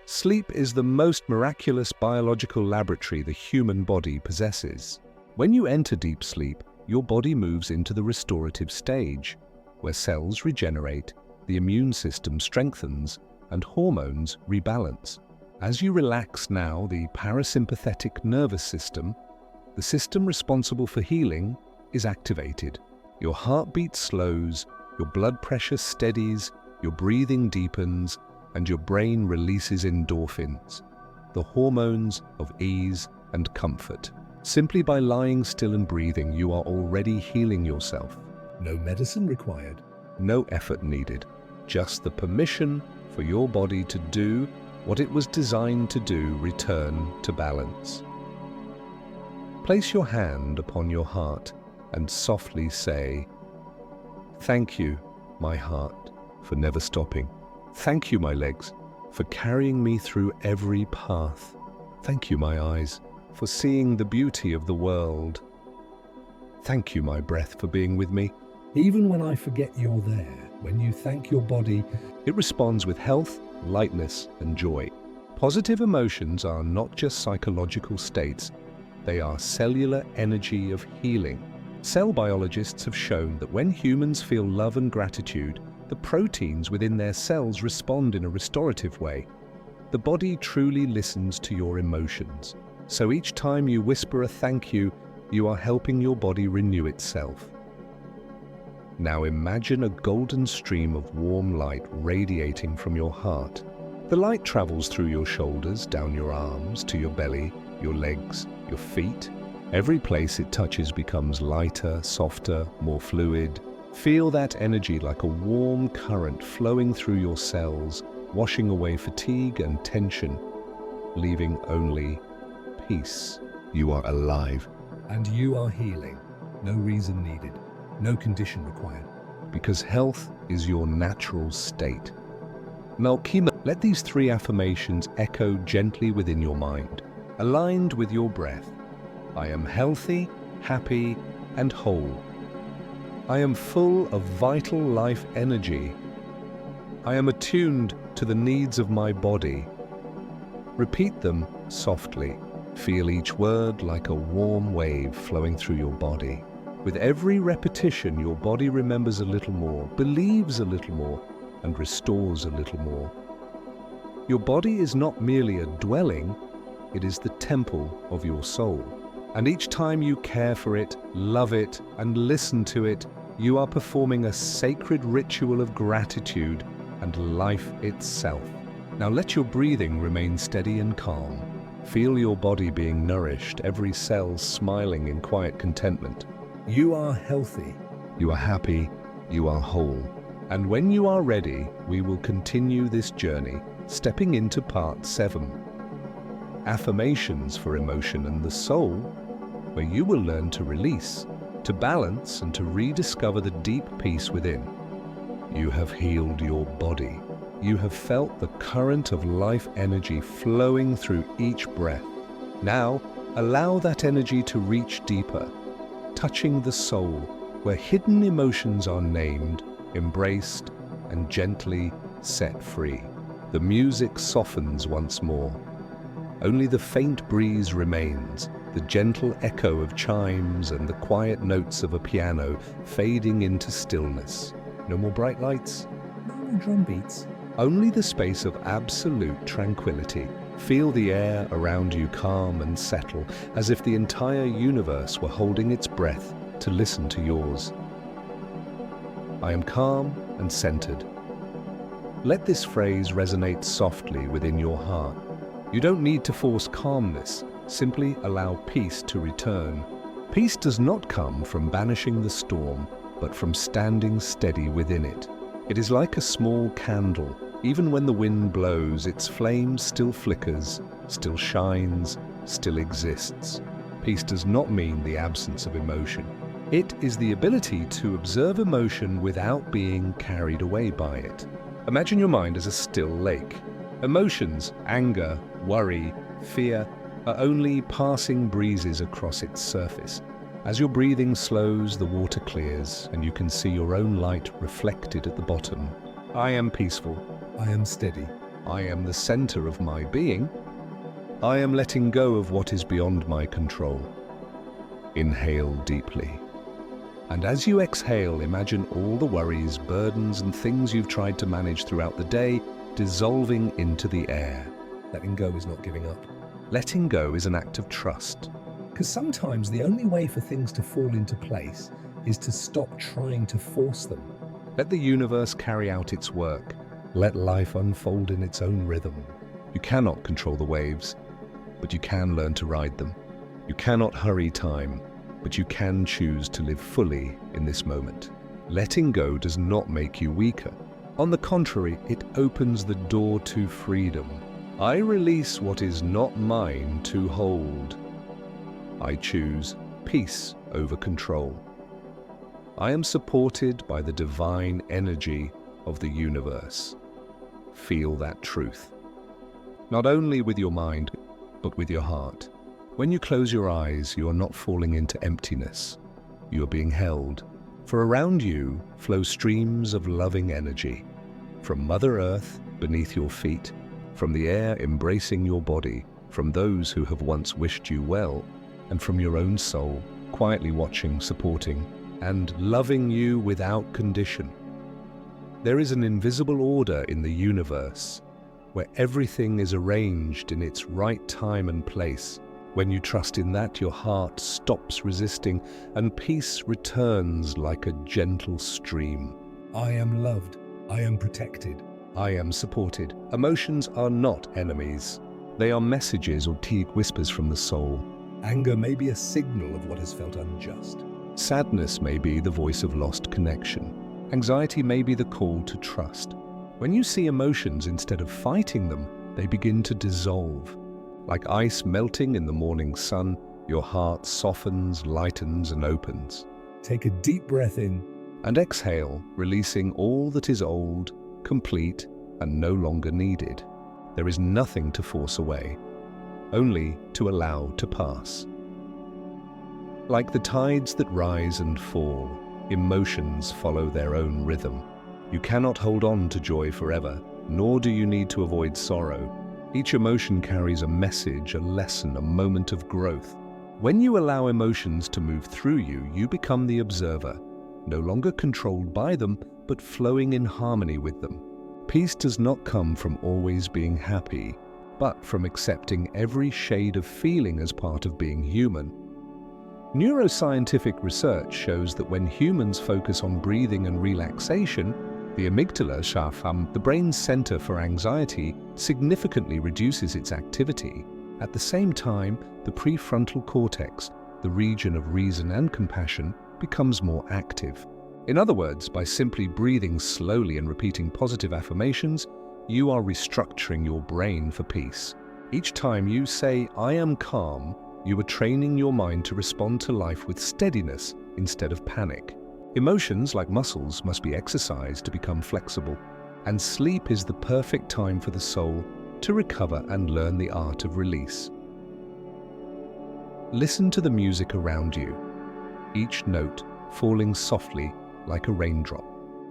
Sleep is the most miraculous biological laboratory the human body possesses. When you enter deep sleep, your body moves into the restorative stage, where cells regenerate, the immune system strengthens, and hormones rebalance. As you relax now the parasympathetic nervous system, the system responsible for healing, is activated. Your heartbeat slows, your blood pressure steadies, your breathing deepens, and your brain releases endorphins, the hormones of ease and comfort. Simply by lying still and breathing, you are already healing yourself. No medicine required. No effort needed, just the permission for your body to do what it was designed to do, return to balance. Place your hand upon your heart and softly say, "Thank you, my heart, for never stopping. Thank you, my legs, for carrying me through every path. Thank you, my eyes, for seeing the beauty of the world. Thank you, my breath, for being with me." Even when I forget you're there, when you thank your body, it responds with health, lightness, and joy. Positive emotions are not just psychological states, they are cellular energy of healing. Cell biologists have shown that when humans feel love and gratitude, the proteins within their cells respond in a restorative way. The body truly listens to your emotions. So each time you whisper a thank you, you are helping your body renew itself. Now imagine a golden stream of warm light radiating from your heart. The light travels through your shoulders, down your arms, to your belly, your legs, your feet. Every place it touches becomes lighter, softer, more fluid. Feel that energy like a warm current flowing through your cells, washing away fatigue and tension, leaving only peace. You are alive. and you are healing. No reason needed. No condition required. Because health is your natural state. Melchima, let these 3 affirmations echo gently within your mind, aligned with your breath. I am healthy, happy, and whole. I am full of vital life energy. I am attuned to the needs of my body. Repeat them softly. Feel each word like a warm wave flowing through your body. With every repetition, your body remembers a little more, believes a little more, and restores a little more. Your body is not merely a dwelling, it is the temple of your soul. And each time you care for it, love it, and listen to it, you are performing a sacred ritual of gratitude and life itself. Now let your breathing remain steady and calm. Feel your body being nourished, every cell smiling in quiet contentment. You are healthy. You are happy, you are whole. And when you are ready, we will continue this journey, stepping into part 7. Affirmations for emotion and the soul, where you will learn to release, to balance, and to rediscover the deep peace within. You have healed your body. You have felt the current of life energy flowing through each breath. Now, allow that energy to reach deeper, touching the soul, where hidden emotions are named, embraced, and gently set free. The music softens once more. Only the faint breeze remains, the gentle echo of chimes and the quiet notes of a piano fading into stillness. No more bright lights. No more drum beats. Only the space of absolute tranquility. Feel the air around you calm and settle, as if the entire universe were holding its breath to listen to yours. I am calm and centered. Let this phrase resonate softly within your heart. You don't need to force calmness, simply allow peace to return. Peace does not come from banishing the storm, but from standing steady within it. It is like a small candle. Even when the wind blows, its flame still flickers, still shines, still exists. Peace does not mean the absence of emotion. It is the ability to observe emotion without being carried away by it. Imagine your mind as a still lake. Emotions, anger, worry, fear, are only passing breezes across its surface. As your breathing slows, the water clears, and you can see your own light reflected at the bottom. I am peaceful. I am steady. I am the center of my being. I am letting go of what is beyond my control. Inhale deeply. And as you exhale, imagine all the worries, burdens, and things you've tried to manage throughout the day dissolving into the air. Letting go is not giving up. Letting go is an act of trust. Because sometimes the only way for things to fall into place is to stop trying to force them. Let the universe carry out its work. Let life unfold in its own rhythm. You cannot control the waves, but you can learn to ride them. You cannot hurry time, but you can choose to live fully in this moment. Letting go does not make you weaker. On the contrary, it opens the door to freedom. I release what is not mine to hold. I choose peace over control. I am supported by the divine energy of the universe. Feel that truth. Not only with your mind, but with your heart. When you close your eyes, you are not falling into emptiness. You are being held. For around you flow streams of loving energy. From Mother Earth beneath your feet, from the air embracing your body, from those who have once wished you well, and from your own soul, quietly watching, supporting, and loving you without condition. There is an invisible order in the universe, where everything is arranged in its right time and place. When you trust in that, your heart stops resisting, and peace returns like a gentle stream. I am loved. I am protected. I am supported. Emotions are not enemies. They are messages or teak whispers from the soul. Anger may be a signal of what has felt unjust. Sadness may be the voice of lost connection. Anxiety may be the call to trust. When you see emotions instead of fighting them, they begin to dissolve. Like ice melting in the morning sun, your heart softens, lightens, and opens. Take a deep breath in. And exhale, releasing all that is old, complete, and no longer needed. There is nothing to force away, only to allow to pass. Like the tides that rise and fall, emotions follow their own rhythm. You cannot hold on to joy forever, nor do you need to avoid sorrow. Each emotion carries a message, a lesson, a moment of growth. When you allow emotions to move through you, you become the observer, no longer controlled by them, but flowing in harmony with them. Peace does not come from always being happy, but from accepting every shade of feeling as part of being human. Neuroscientific research shows that when humans focus on breathing and relaxation, the amygdala, the brain's center for anxiety, significantly reduces its activity. At the same time, the prefrontal cortex, the region of reason and compassion, becomes more active. In other words, by simply breathing slowly and repeating positive affirmations, you are restructuring your brain for peace. Each time you say, "I am calm," you are training your mind to respond to life with steadiness instead of panic. Emotions, like muscles, must be exercised to become flexible, and sleep is the perfect time for the soul to recover and learn the art of release. Listen to the music around you, each note falling softly like a raindrop.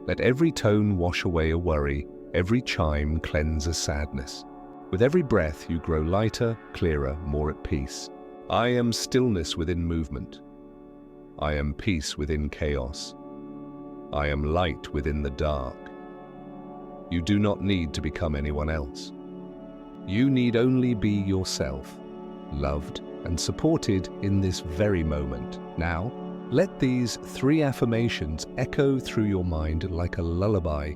Let every tone wash away a worry, every chime cleanse a sadness. With every breath, you grow lighter, clearer, more at peace. I am stillness within movement. I am peace within chaos. I am light within the dark. You do not need to become anyone else. You need only be yourself, loved and supported in this very moment. Now, let these 3 affirmations echo through your mind like a lullaby.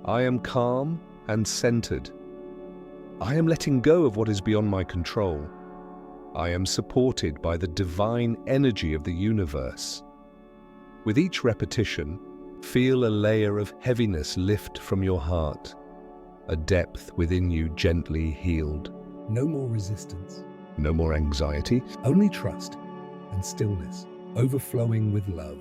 I am calm and centered. I am letting go of what is beyond my control. I am supported by the divine energy of the universe. With each repetition, feel a layer of heaviness lift from your heart, a depth within you gently healed. No more resistance, No more anxiety. only trust and stillness, overflowing with love.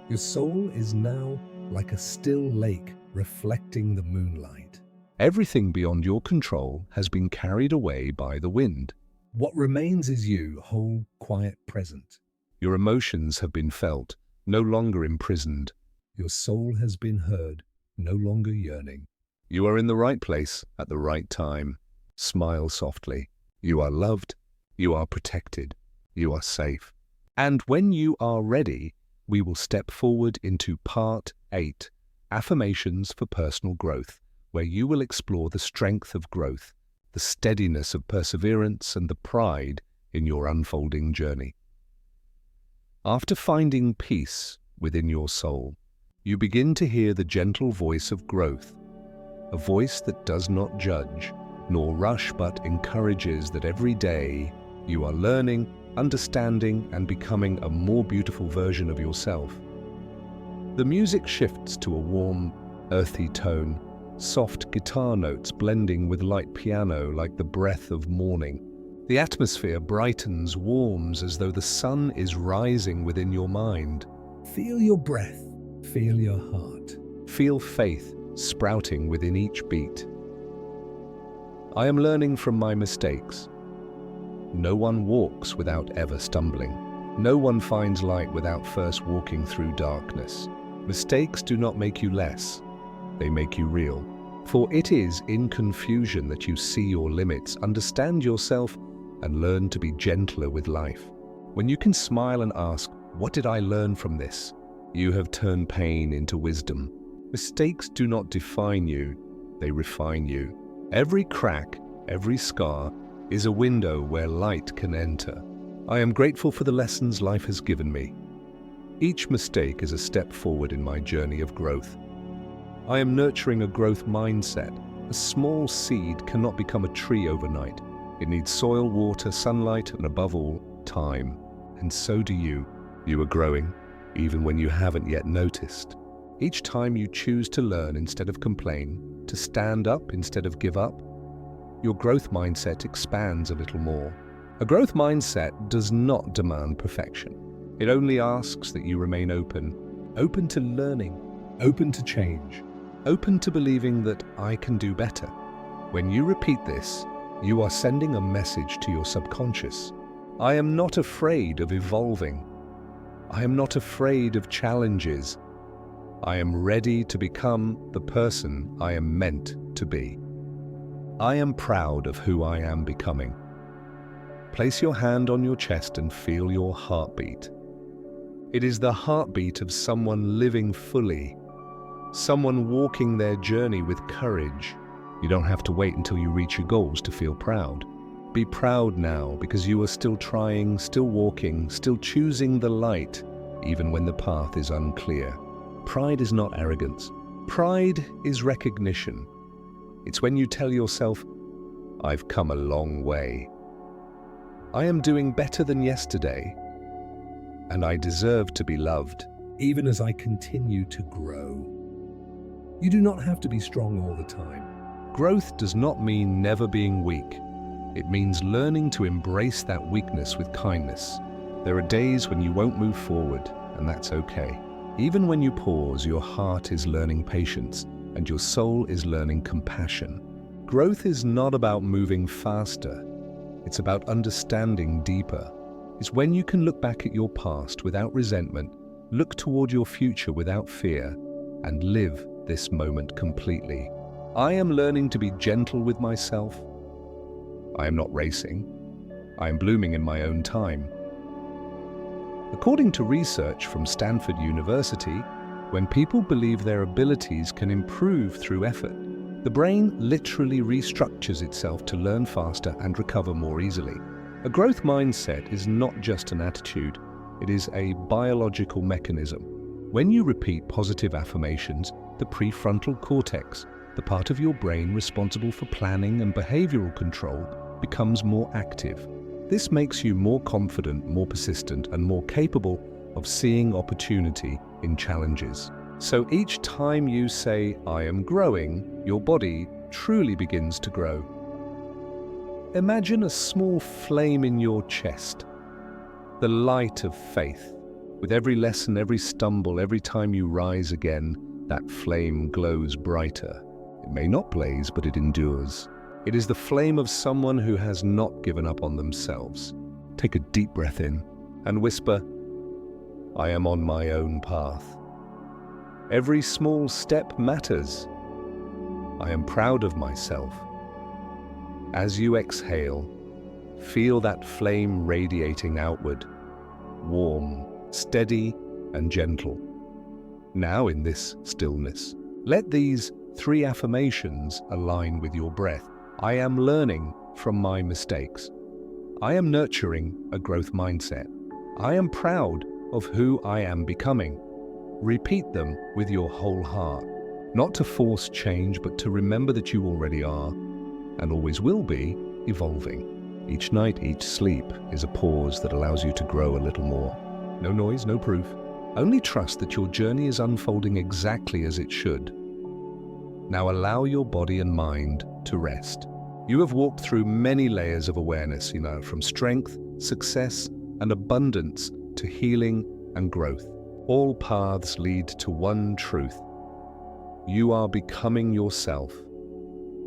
Your soul is now like a still lake reflecting the moonlight. Everything beyond your control has been carried away by the wind. What remains is you, whole, quiet, present. Your emotions have been felt, no longer imprisoned. Your soul has been heard, no longer yearning. You are in the right place at the right time. Smile softly. You are loved. You are protected. You are safe. And when you are ready, we will step forward into Part 8, Affirmations for Personal Growth, where you will explore the strength of growth, the steadiness of perseverance, and the pride in your unfolding journey. After finding peace within your soul, you begin to hear the gentle voice of growth, a voice that does not judge nor rush but encourages that every day you are learning, understanding, and becoming a more beautiful version of yourself. The music shifts to a warm, earthy tone, soft guitar notes blending with light piano like the breath of morning. The atmosphere brightens, warms as though the sun is rising within your mind. Feel your breath, feel your heart. Feel faith sprouting within each beat. I am learning from my mistakes. No one walks without ever stumbling. No one finds light without first walking through darkness. Mistakes do not make you less. They make you real. For it is in confusion that you see your limits, understand yourself, and learn to be gentler with life. When you can smile and ask, "What did I learn from this?" you have turned pain into wisdom. Mistakes do not define you, they refine you. Every crack, every scar, is a window where light can enter. I am grateful for the lessons life has given me. Each mistake is a step forward in my journey of growth. I am nurturing a growth mindset. A small seed cannot become a tree overnight. It needs soil, water, sunlight, and above all, time. And so do you. You are growing, even when you haven't yet noticed. Each time you choose to learn instead of complain, to stand up instead of give up, your growth mindset expands a little more. A growth mindset does not demand perfection. It only asks that you remain open to learning, open to change, open to believing that I can do better. When you repeat this, you are sending a message to your subconscious. I am not afraid of evolving. I am not afraid of challenges. I am ready to become the person I am meant to be. I am proud of who I am becoming. Place your hand on your chest and feel your heartbeat. It is the heartbeat of someone living fully, someone walking their journey with courage. You don't have to wait until you reach your goals to feel proud. Be proud now because you are still trying, still walking, still choosing the light, even when the path is unclear. Pride is not arrogance. Pride is recognition. It's when you tell yourself, I've come a long way. I am doing better than yesterday, and I deserve to be loved. Even as I continue to grow. You do not have to be strong all the time. Growth does not mean never being weak. It means learning to embrace that weakness with kindness. There are days when you won't move forward, and that's okay. Even when you pause, your heart is learning patience, and your soul is learning compassion. Growth is not about moving faster. It's about understanding deeper. It's when you can look back at your past without resentment, look toward your future without fear, and live this moment completely. I am learning to be gentle with myself. I am not racing. I am blooming in my own time. According to research from Stanford University, when people believe their abilities can improve through effort, the brain literally restructures itself to learn faster and recover more easily. A growth mindset is not just an attitude, it is a biological mechanism. When you repeat positive affirmations, the prefrontal cortex, the part of your brain responsible for planning and behavioral control becomes more active. This makes you more confident, more persistent, and more capable of seeing opportunity in challenges. So each time you say, "I am growing," your body truly begins to grow. Imagine a small flame in your chest, the light of faith. With every lesson, every stumble, every time you rise again, that flame glows brighter. It may not blaze, but it endures. It is the flame of someone who has not given up on themselves. Take a deep breath in and whisper, "I am on my own path. Every small step matters. I am proud of myself." As you exhale, feel that flame radiating outward, warm, steady, and gentle. Now in this stillness, let these 3 affirmations align with your breath. I am learning from my mistakes. I am nurturing a growth mindset. I am proud of who I am becoming. Repeat them with your whole heart, not to force change, but to remember that you already are, and always will be, evolving. Each night, each sleep is a pause that allows you to grow a little more. No noise, no proof. Only trust that your journey is unfolding exactly as it should. Now allow your body and mind to rest. You have walked through many layers of awareness, from strength, success, and abundance to healing and growth. All paths lead to one truth. You are becoming yourself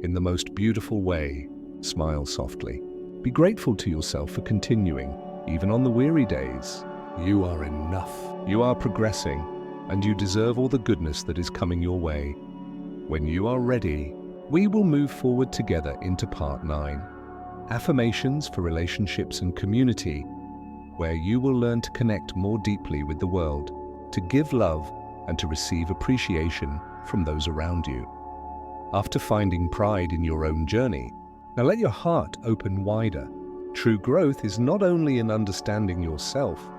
in the most beautiful way. Smile softly. Be grateful to yourself for continuing, even on the weary days. You are enough. You are progressing, and you deserve all the goodness that is coming your way. When you are ready, we will move forward together into Part 9, Affirmations for Relationships and Community, where you will learn to connect more deeply with the world, to give love, and to receive appreciation from those around you. After finding pride in your own journey, now let your heart open wider. True growth is not only in understanding yourself,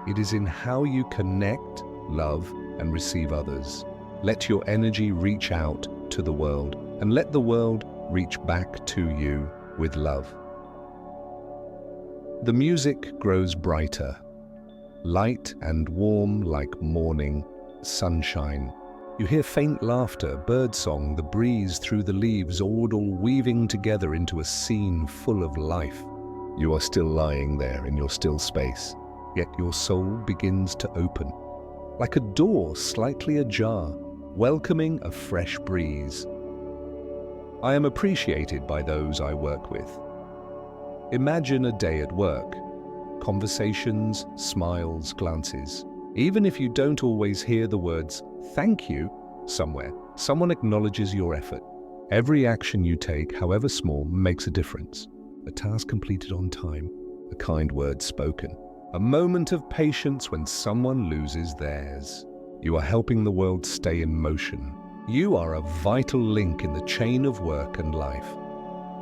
it is in how you connect, love, and receive others. Let your energy reach out to the world, and let the world reach back to you with love. The music grows brighter, light and warm like morning sunshine. You hear faint laughter, birdsong, the breeze through the leaves, all weaving together into a scene full of life. You are still lying there in your still space, yet your soul begins to open, like a door slightly ajar, welcoming a fresh breeze. I am appreciated by those I work with. Imagine a day at work. Conversations, smiles, glances. Even if you don't always hear the words "thank you" somewhere, someone acknowledges your effort. Every action you take, however small, makes a difference. A task completed on time, a kind word spoken, a moment of patience when someone loses theirs. You are helping the world stay in motion. You are a vital link in the chain of work and life,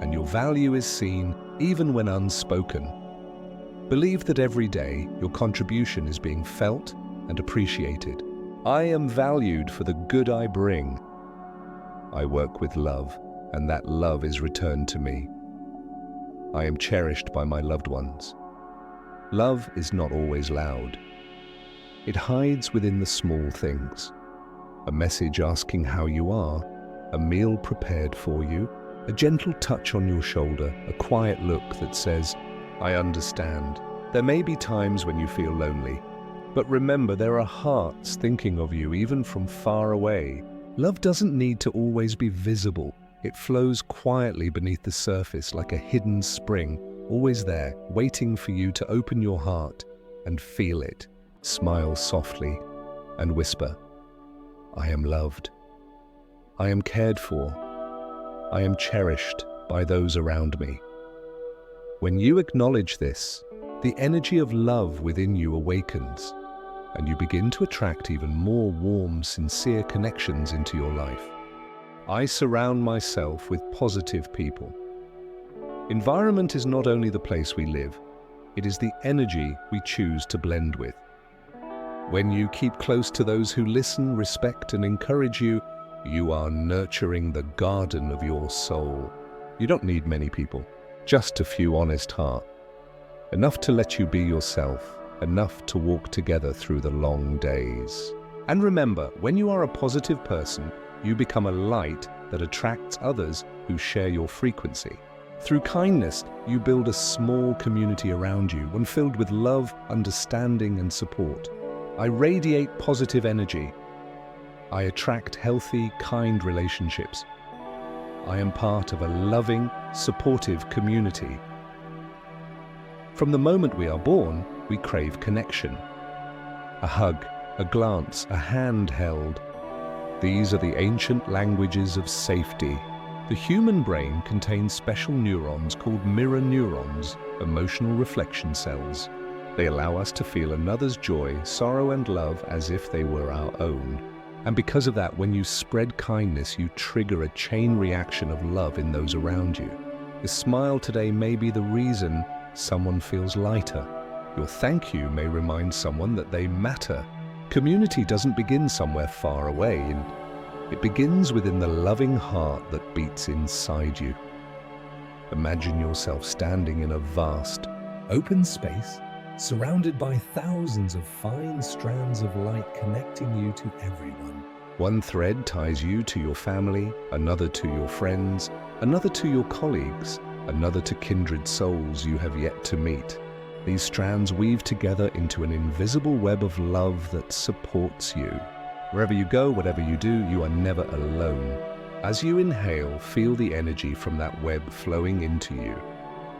and your value is seen even when unspoken. Believe that every day your contribution is being felt and appreciated. I am valued for the good I bring. I work with love, and that love is returned to me. I am cherished by my loved ones. Love is not always loud. It hides within the small things. A message asking how you are, a meal prepared for you, a gentle touch on your shoulder, a quiet look that says, "I understand." There may be times when you feel lonely, but remember there are hearts thinking of you even from far away. Love doesn't need to always be visible. It flows quietly beneath the surface like a hidden spring, always there, waiting for you to open your heart and feel it. Smile softly and whisper, "I am loved. I am cared for. I am cherished by those around me." When you acknowledge this, the energy of love within you awakens, and you begin to attract even more warm, sincere connections into your life. I surround myself with positive people. Environment is not only the place we live, it is the energy we choose to blend with. When you keep close to those who listen, respect, and encourage you, You are nurturing the garden of your soul. You don't need many people, just a few honest hearts. Enough to let you be yourself, enough to walk together through the long days. And remember, when you are a positive person, you become a light that attracts others who share your frequency. Through kindness, you build a small community around you, one filled with love, understanding, and support. I radiate positive energy. I attract healthy, kind relationships. I am part of a loving, supportive community. From the moment we are born, we crave connection. A hug, a glance, a hand held. These are the ancient languages of safety. The human brain contains special neurons called mirror neurons, emotional reflection cells. They allow us to feel another's joy, sorrow, and love as if they were our own. And because of that, when you spread kindness, you trigger a chain reaction of love in those around you. Your smile today may be the reason someone feels lighter. Your thank you may remind someone that they matter. Community doesn't begin somewhere far away. It begins within the loving heart that beats inside you. Imagine yourself standing in a vast, open space, surrounded by thousands of fine strands of light connecting you to everyone. One thread ties you to your family, another to your friends, another to your colleagues, another to kindred souls you have yet to meet. These strands weave together into an invisible web of love that supports you. Wherever you go, whatever you do, you are never alone. As you inhale, feel the energy from that web flowing into you.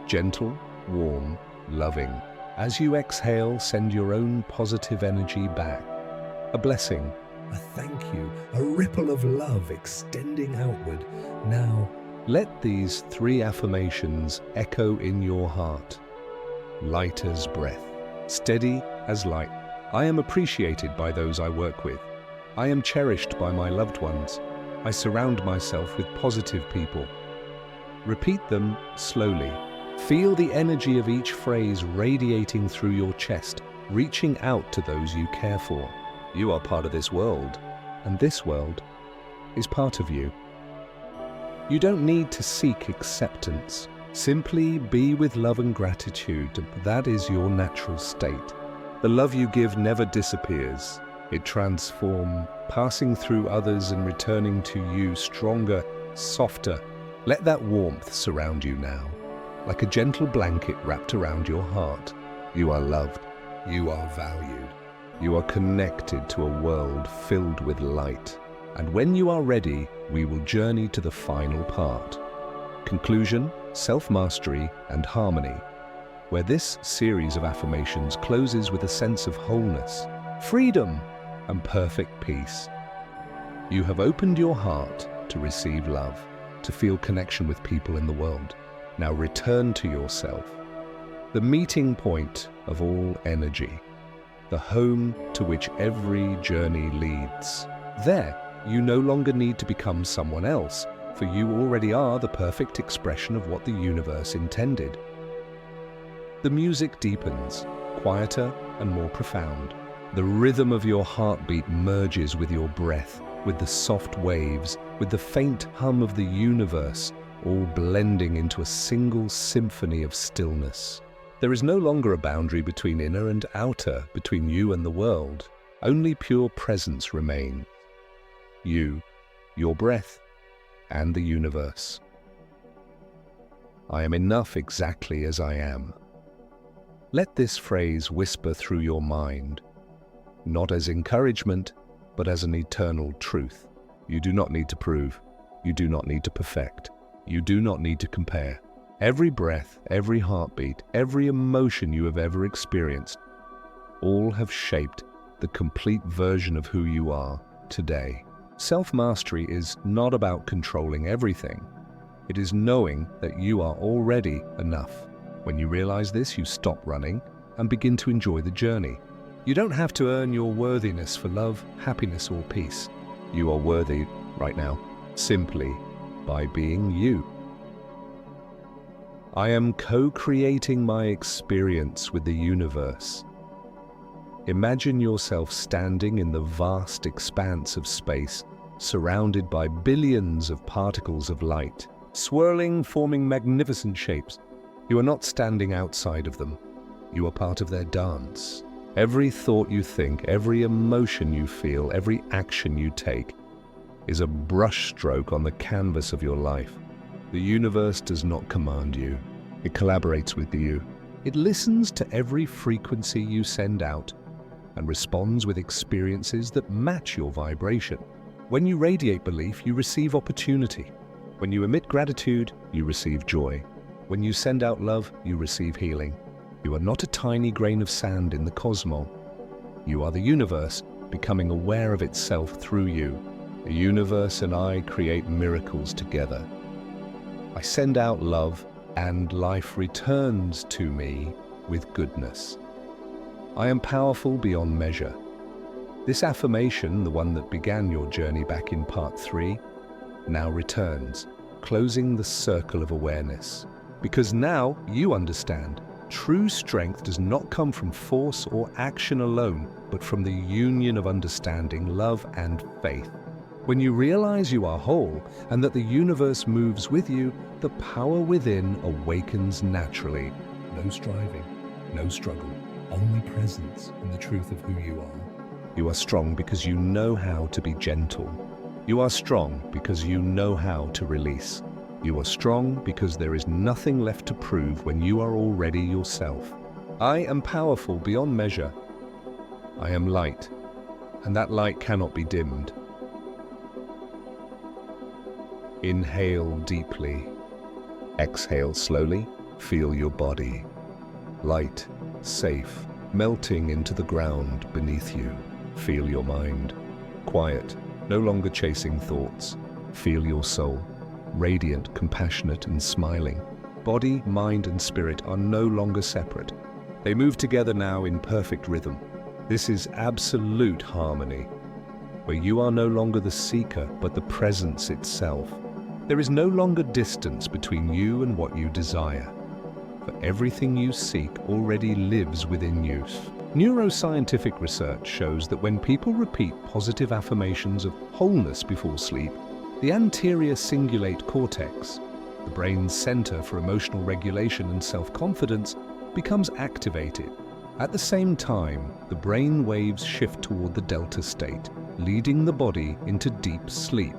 Gentle, warm, loving. As you exhale, send your own positive energy back. A blessing. A thank you, a ripple of love extending outward. Now, let these 3 affirmations echo in your heart. Light as breath, steady as light. I am appreciated by those I work with. I am cherished by my loved ones. I surround myself with positive people. Repeat them slowly. Feel the energy of each phrase radiating through your chest, reaching out to those you care for. You are part of this world, and this world is part of you. You don't need to seek acceptance. Simply be with love and gratitude. That is your natural state. The love you give never disappears. It transforms, passing through others and returning to you stronger, softer. Let that warmth surround you now, like a gentle blanket wrapped around your heart. You are loved. You are valued. You are connected to a world filled with light. And when you are ready, we will journey to the final part. Conclusion, self-mastery, and harmony, where this series of affirmations closes with a sense of wholeness, freedom, and perfect peace. You have opened your heart to receive love, to feel connection with people in the world. Now return to yourself, the meeting point of all energy, the home to which every journey leads. There, you no longer need to become someone else, for you already are the perfect expression of what the universe intended. The music deepens, quieter and more profound. The rhythm of your heartbeat merges with your breath, with the soft waves, with the faint hum of the universe, all blending into a single symphony of stillness. There is no longer a boundary between inner and outer, between you and the world. Only pure presence remains. You, your breath, and the universe. I am enough exactly as I am. Let this phrase whisper through your mind, not as encouragement, but as an eternal truth. You do not need to prove. You do not need to perfect. You do not need to compare. Every breath, every heartbeat, every emotion you have ever experienced, all have shaped the complete version of who you are today. Self-mastery is not about controlling everything. It is knowing that you are already enough. When you realize this, you stop running and begin to enjoy the journey. You don't have to earn your worthiness for love, happiness, or peace. You are worthy right now, simply by being you. I am co-creating my experience with the universe. Imagine yourself standing in the vast expanse of space, surrounded by billions of particles of light, swirling, forming magnificent shapes. You are not standing outside of them. You are part of their dance. Every thought you think, every emotion you feel, every action you take is a brushstroke on the canvas of your life. The universe does not command you. It collaborates with you. It listens to every frequency you send out and responds with experiences that match your vibration. When you radiate belief, you receive opportunity. When you emit gratitude, you receive joy. When you send out love, you receive healing. You are not a tiny grain of sand in the cosmos. You are the universe becoming aware of itself through you. The universe and I create miracles together. I send out love, and life returns to me with goodness. I am powerful beyond measure. This affirmation, the one that began your journey back in part 3, now returns, closing the circle of awareness. Because now you understand, true strength does not come from force or action alone, but from the union of understanding, love, and faith. When you realize you are whole and that the universe moves with you, the power within awakens naturally. No striving, no struggle, only presence in the truth of who you are. You are strong because you know how to be gentle. You are strong because you know how to release. You are strong because there is nothing left to prove when you are already yourself. I am powerful beyond measure. I am light, and that light cannot be dimmed. Inhale deeply. Exhale slowly. Feel your body. Light, safe, melting into the ground beneath you. Feel your mind. Quiet, no longer chasing thoughts. Feel your soul. Radiant, compassionate, and smiling. Body, mind, and spirit are no longer separate. They move together now in perfect rhythm. This is absolute harmony, where you are no longer the seeker, but the presence itself. There is no longer distance between you and what you desire, for everything you seek already lives within you. Neuroscientific research shows that when people repeat positive affirmations of wholeness before sleep, the anterior cingulate cortex, the brain's center for emotional regulation and self-confidence, becomes activated. At the same time, the brain waves shift toward the delta state, leading the body into deep sleep,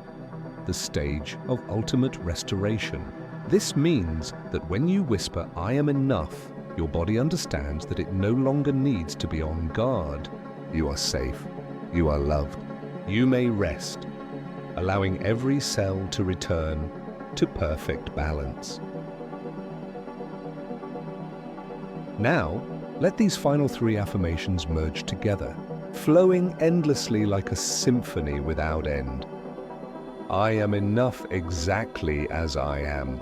the stage of ultimate restoration. This means that when you whisper, "I am enough," your body understands that it no longer needs to be on guard. You are safe. You are loved. You may rest, allowing every cell to return to perfect balance. Now, let these final 3 affirmations merge together, flowing endlessly like a symphony without end. I am enough exactly as I am.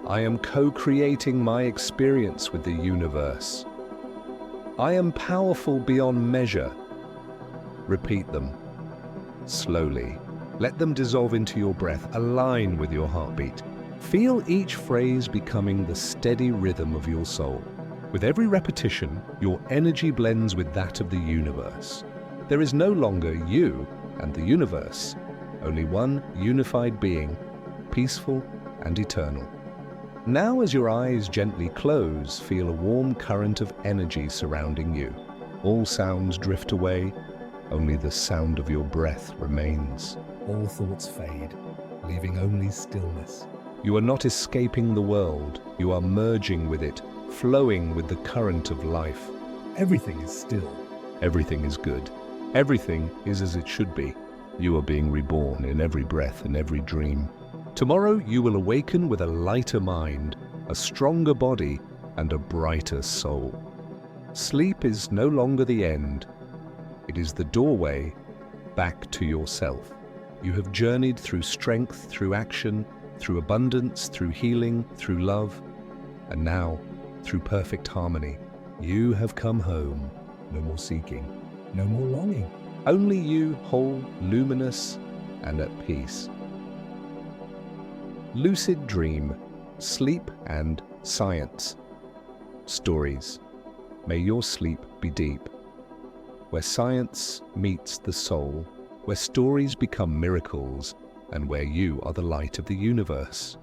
I am co-creating my experience with the universe. I am powerful beyond measure. Repeat them slowly. Let them dissolve into your breath, align with your heartbeat. Feel each phrase becoming the steady rhythm of your soul. With every repetition, your energy blends with that of the universe. There is no longer you and the universe, only one unified being, peaceful and eternal. Now, as your eyes gently close, feel a warm current of energy surrounding you. All sounds drift away, only the sound of your breath remains. All thoughts fade, leaving only stillness. You are not escaping the world, you are merging with it, flowing with the current of life. Everything is still. Everything is good. Everything is as it should be. You are being reborn in every breath and every dream. Tomorrow you will awaken with a lighter mind, a stronger body, and a brighter soul. Sleep is no longer the end. It is the doorway back to yourself. You have journeyed through strength, through action, through abundance, through healing, through love, and now through perfect harmony. You have come home. No more seeking, no more longing. Only you, whole, luminous, and at peace. Lucid dream, sleep, and science. Stories. May your sleep be deep, where science meets the soul, where stories become miracles and where you are the light of the universe.